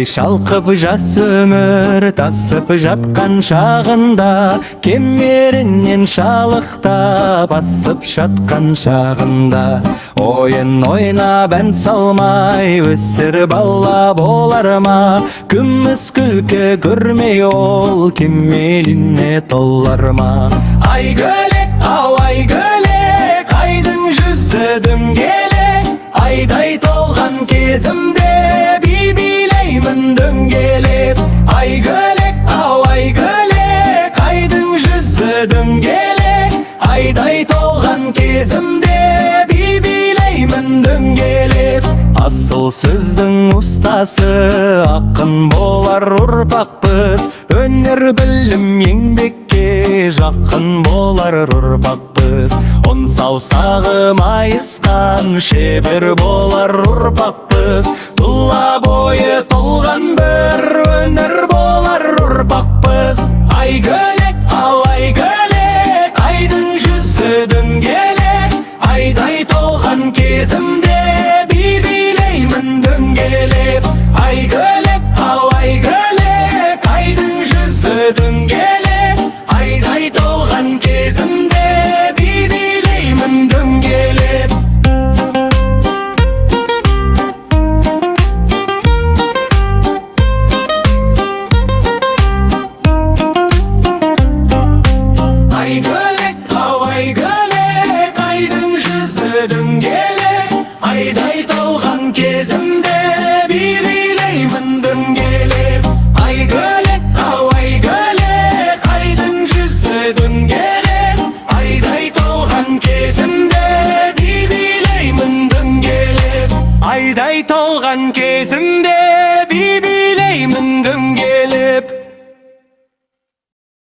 Ой, шалқып жас өмір тасып жатқан шағында, кемерінен шалықта басып жатқан шағында, ойын ойнап ән салмай өсір бала болар ма? Күміс күлкі көрмей ол кемеліне толар ма? Айгөлек, ау айгөлек, айдың жүзі дөңгелек, айдай толған кезімде би билеймін дөңгелеп. Айгөлек, ау айгөлек, айдың жүзі дөңгелек, айдай толған кезімде би билеймін дөңгелеп. Асыл сөздің ұстасы ақын болар ұрпақпыз, өнер білім еңбекке жақын болар ұрпақпыз. Он саусағы майысқан шебер болар ұрпақпыз, тұла бойы толған бір өнер болар ұрпақпыз. Айгөлек, ау айгөлек, айдың жүзі дөңгелек, айдай толған кезімде би билеймін дөңгелеп. Айгөлек, ау айгөлек, айдың жүзі дөңгелек, айдай толған кезімде би билеймін дөңгелеп. Айгөлек, ау айгөлек, айдың жүзі дөңгелек, айдай толған кезімде би билеймін дөңгелеп. Айгөлек, ау айгөлек, айдың жүзі дөңгелек, айдай толған кезімде би билеймін дөңгелеп. Айдай толған кезімде би билеймін дөңгелеп.